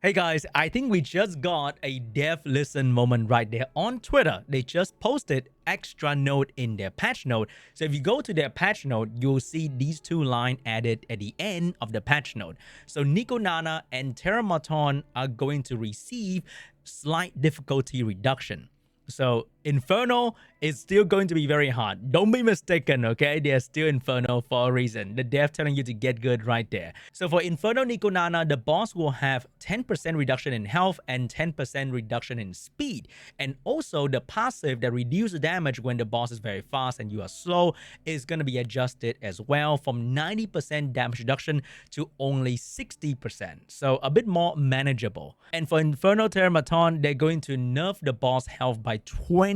Hey guys, I think we just got a dev listen moment right there on Twitter. They just posted extra note in their patch note. So if you go to their patch note, you'll see these two lines added at the end of the patch note. So Nikonana and Terramaton are going to receive slight difficulty reduction. So Inferno is still going to be very hard. Don't be mistaken, okay? They're still Inferno for a reason. The dev telling you to get good right there. So for Inferno Nikonana, the boss will have 10% reduction in health and 10% reduction in speed. And also the passive that reduces damage when the boss is very fast and you are slow is going to be adjusted as well from 90% damage reduction to only 60%. So a bit more manageable. And for Inferno Terramaton, they're going to nerf the boss health by 20%.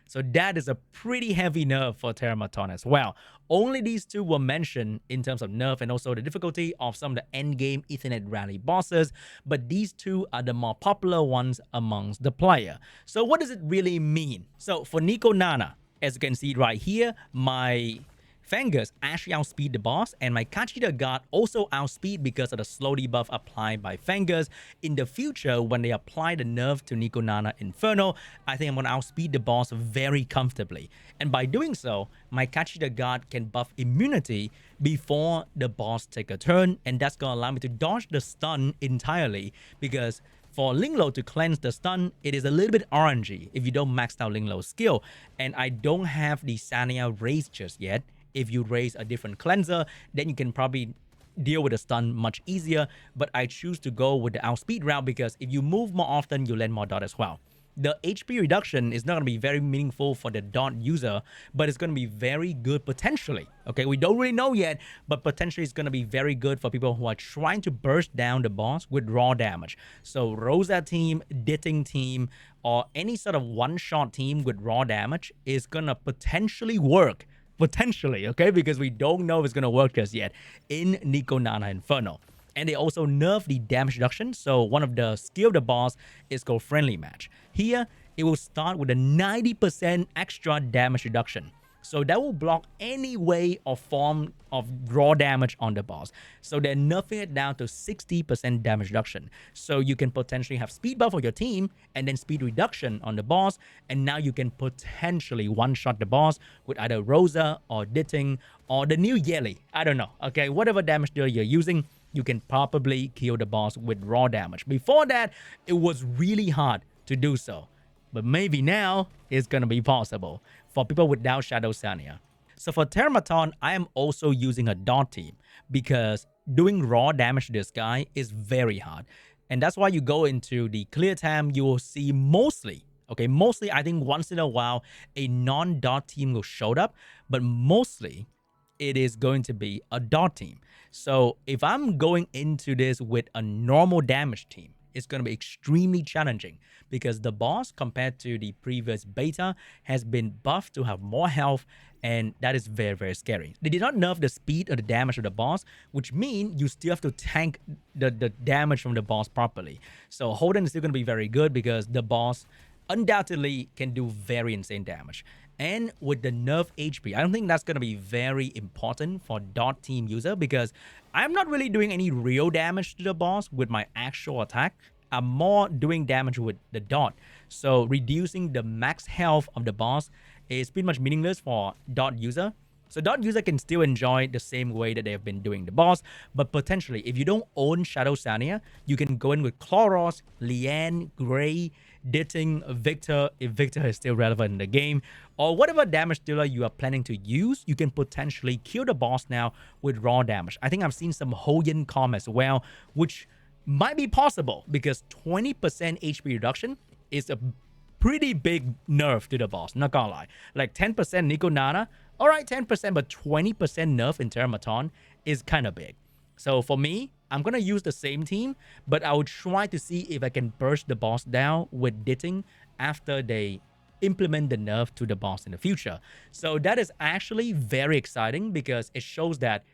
So that is a pretty heavy nerf for Terramaton as well. Only these two were mentioned in terms of nerf and also the difficulty of some of the endgame Ethernet rally bosses, but these two are the more popular ones amongst the player. So what does it really mean? So for Nikonana, as you can see right here, my Fangers actually outspeed the boss, and my Kachita God also outspeed because of the slow debuff applied by Fangers. In the future, when they apply the nerf to Nikonana Inferno, I think I'm going to outspeed the boss very comfortably. And by doing so, my Kachita God can buff immunity before the boss take a turn, and that's going to allow me to dodge the stun entirely because for Linglo to cleanse the stun, it is a little bit RNG if you don't max out Linglo's skill. And I don't have the Sanya raised just yet. If you raise a different cleanser, then you can probably deal with the stun much easier. But I choose to go with the outspeed route because if you move more often, you land more dot as well. The HP reduction is not going to be very meaningful for the dot user, but it's going to be very good potentially. Okay, we don't really know yet, but potentially it's going to be very good for people who are trying to burst down the boss with raw damage. So Rosa team, Ditting team, or any sort of one-shot team with raw damage is going to potentially work. Potentially, okay? Because we don't know if it's going to work just yet in Nikonana Inferno. And they also nerf the damage reduction. So one of the skill of the boss is called Friendly Match. Here, it will start with a 90% extra damage reduction. So that will block any way or form of raw damage on the boss. So they're nerfing it down to 60% damage reduction. So you can potentially have speed buff for your team and then speed reduction on the boss. And now you can potentially one-shot the boss with either Rosa or Ditting or the new Yeli. I don't know. Okay, whatever damage dealer you're using, you can probably kill the boss with raw damage. Before that, it was really hard to do so. But maybe now it's going to be possible for people without Shadow Sanya. So for Terramaton, I am also using a dot team because doing raw damage to this guy is very hard. And that's why you go into the clear time, you will see mostly, I think once in a while, a non-dot team will show up, but mostly it is going to be a dot team. So if I'm going into this with a normal damage team, it's going to be extremely challenging because the boss compared to the previous beta has been buffed to have more health, and that is very, very scary. They did not nerf the speed or the damage of the boss, which means you still have to tank the damage from the boss properly. So Holden is still going to be very good because the boss undoubtedly can do very insane damage. And with the nerf HP, I don't think that's going to be very important for dot team user because I'm not really doing any real damage to the boss with my actual attack. I'm more doing damage with the dot. So reducing the max health of the boss is pretty much meaningless for dot user. So dot user can still enjoy the same way that they have been doing the boss, but potentially if you don't own Shadow Sanya, you can go in with Chloros, Lian, Gray, Ditting, Victor, if Victor is still relevant in the game, or whatever damage dealer you are planning to use, you can potentially kill the boss now with raw damage. I think I've seen some Hoyan com as well, which might be possible because 20% HP reduction is a pretty big nerf to the boss, not gonna lie. Like 10% Nikonana, alright 10%, but 20% nerf in Terramaton is kind of big. So for me, I'm gonna use the same team, but I will try to see if I can burst the boss down with Ditting after they implement the nerf to the boss in the future. So that is actually very exciting because it shows that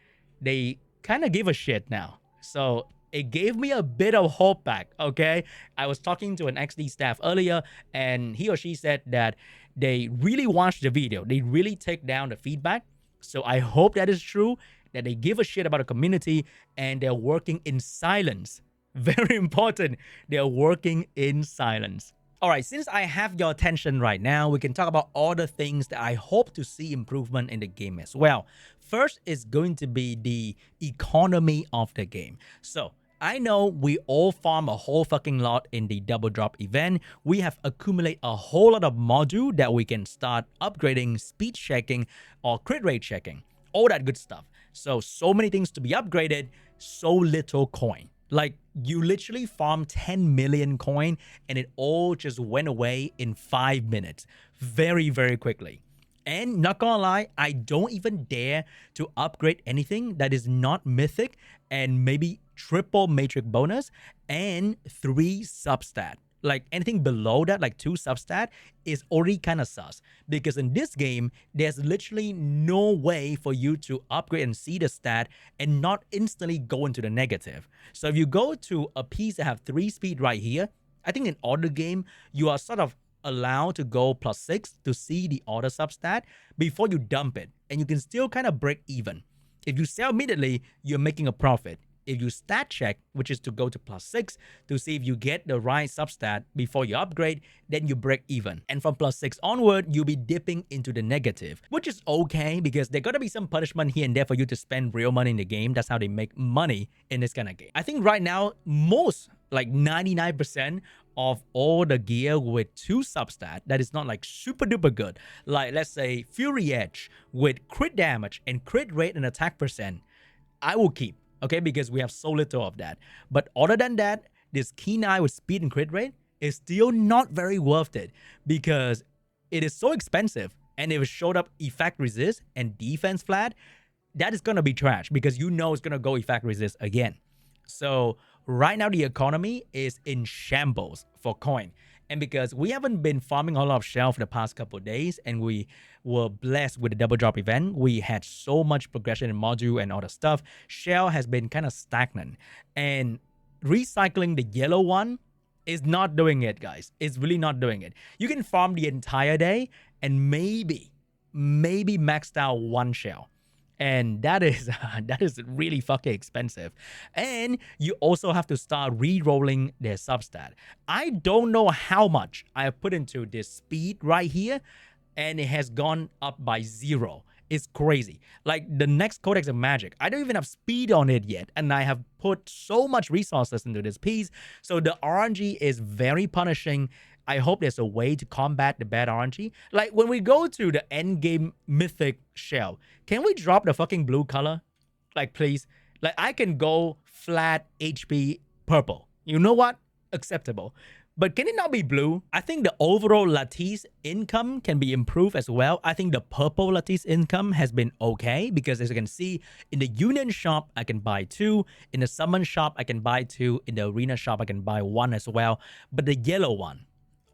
they kind of give a shit now. So it gave me a bit of hope back, okay? I was talking to an XD staff earlier, and he or she said that they really watched the video. They really take down the feedback. So I hope that is true, that they give a shit about the community, and they're working in silence Very important. They're working in silence. All right, since I have your attention right now, we can talk about all the things that I hope to see improvement in the game as well. First is going to be the economy of the game. So I know we all farm a whole fucking lot in the double drop event. We have accumulated a whole lot of module that we can start upgrading, speed checking, or crit rate checking, all that good stuff. So many things to be upgraded, so little coin. Like, you literally farmed 10 million coin and it all just went away in 5 minutes. Very, very quickly. And not gonna lie, I don't even dare to upgrade anything that is not mythic and maybe triple matrix bonus and 3 substat. Like anything below that, like 2 substat, is already kind of sus. Because in this game, there's literally no way for you to upgrade and see the stat and not instantly go into the negative. So if you go to a piece that have 3 speed right here, I think in auto game, you are sort of allowed to go +6 to see the auto substat before you dump it. And you can still kind of break even. If you sell immediately, you're making a profit. If you stat check, which is to go to +6 to see if you get the right substat before you upgrade, then you break even. And from +6 onward, you'll be dipping into the negative, which is okay because there's gonna be some punishment here and there for you to spend real money in the game. That's how they make money in this kind of game. I think right now, most, like 99% of all the gear with 2 substat that is not like super duper good, like let's say Fury Edge with crit damage and crit rate and attack percent, I will keep. Okay, because we have so little of that. But other than that, this Keen Eye with speed and crit rate is still not very worth it because it is so expensive. And if it showed up effect resist and defense flat, that is going to be trash because you know it's going to go effect resist again. So right now the economy is in shambles for coin. And because we haven't been farming a lot of shell for the past couple of days and we were blessed with the double drop event, we had so much progression in module and all the stuff. Shell has been kind of stagnant. And recycling the yellow one is not doing it, guys. It's really not doing it. You can farm the entire day and maybe maxed out 1 shell. And that is really fucking expensive. And you also have to start re-rolling their substat. I don't know how much I have put into this speed right here, and it has gone up by 0. It's crazy. Like the next Codex of Magic, I don't even have speed on it yet, and I have put so much resources into this piece. So the RNG is very punishing. I hope there's a way to combat the bad RNG. Like when we go to the end game mythic shell, can we drop the fucking blue color? Like please. Like I can go flat HP purple. You know what? Acceptable. But can it not be blue? I think the overall Lattice income can be improved as well. I think the purple Lattice income has been okay because as you can see, in the Union shop, I can buy 2. In the Summon shop, I can buy 2. In the Arena shop, I can buy 1 as well. But the yellow one,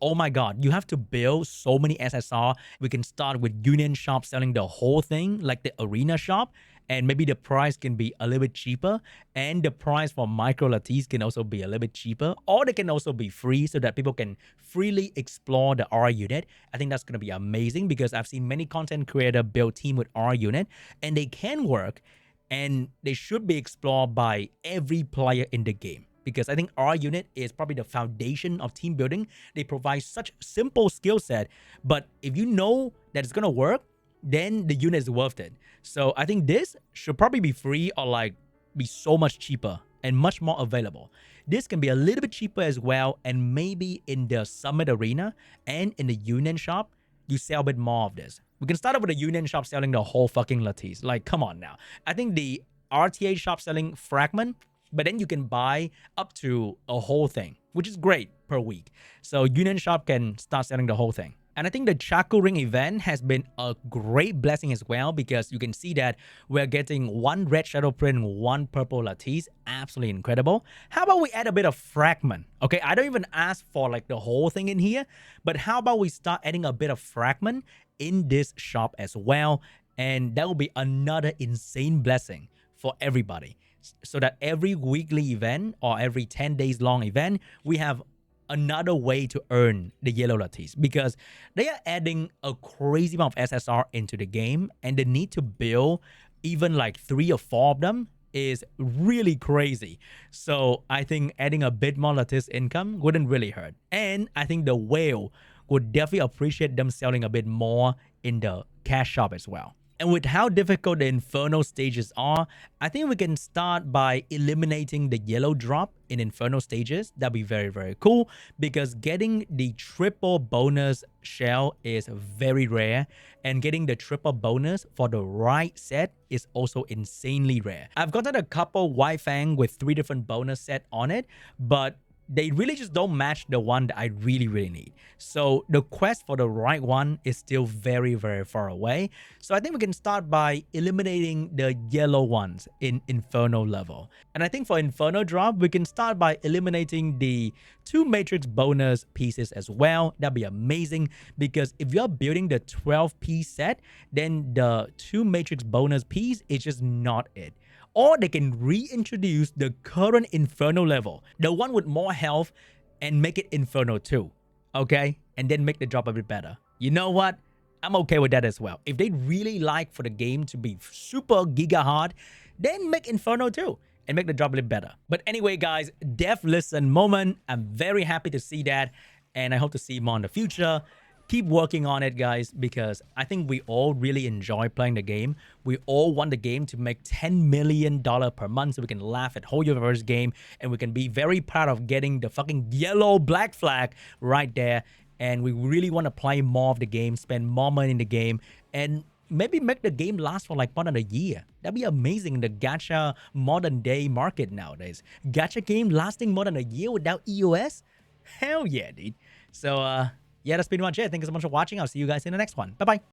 oh my god, you have to build so many SSR. We can start with Union shop selling the whole thing like the Arena shop. And maybe the price can be a little bit cheaper. And the price for micro Lattice can also be a little bit cheaper. Or they can also be free so that people can freely explore the R unit. I think that's going to be amazing because I've seen many content creators build team with R unit. And they can work. And they should be explored by every player in the game. Because I think R unit is probably the foundation of team building. They provide such simple skill set. But if you know that it's going to work, then the unit is worth it. So I think this should probably be free or like be so much cheaper and much more available. This can be a little bit cheaper as well. And maybe in the Summit Arena and in the Union shop, you sell a bit more of this. We can start off with the Union shop selling the whole fucking Lattice. Like, come on now. I think the RTA shop selling fragment, but then you can buy up to a whole thing, which is great per week. So Union shop can start selling the whole thing. And I think the Chaco Ring event has been a great blessing as well because you can see that we're getting 1 red shadow print, 1 purple Lattice. Absolutely incredible. How about we add a bit of fragment? Okay, I don't even ask for like the whole thing in here, but how about we start adding a bit of fragment in this shop as well? And that will be another insane blessing for everybody. So that every weekly event or every 10 days long event, we have another way to earn the yellow Lattice because they are adding a crazy amount of SSR into the game and they need to build even like 3 or 4 of them is really crazy. So I think adding a bit more Lattice income wouldn't really hurt. And I think the whale would definitely appreciate them selling a bit more in the cash shop as well. And with how difficult the Inferno stages are, I think we can start by eliminating the yellow drop in Inferno stages. That'd be very, very cool, because getting the triple bonus shell is very rare, and getting the triple bonus for the right set is also insanely rare. I've gotten a couple White Fang with 3 different bonus set on it, but they really just don't match the one that I really, really need. So the quest for the right one is still very, very far away. So I think we can start by eliminating the yellow ones in Inferno level. And I think for Inferno drop, we can start by eliminating the 2 matrix bonus pieces as well. That'd be amazing, because if you're building the 12-piece set, then the 2 matrix bonus piece is just not it. Or they can reintroduce the current Inferno level, the one with more health, and make it Inferno 2, okay? And then make the drop a bit better. You know what? I'm okay with that as well. If they really like for the game to be super giga hard, then make Inferno 2 and make the drop a bit better. But anyway, guys, Dev Listen moment. I'm very happy to see that, and I hope to see more in the future. Keep working on it, guys, because I think we all really enjoy playing the game. We all want the game to make $10 million per month so we can laugh at whole universe game, and we can be very proud of getting the fucking yellow black flag right there. And we really want to play more of the game, spend more money in the game, and maybe make the game last for like more than a year. That'd be amazing in the gacha modern day market nowadays. Gacha game lasting more than a year without EOS? Hell yeah, dude. So, yeah, that's pretty much it. Thank you so much for watching. I'll see you guys in the next one. Bye-bye.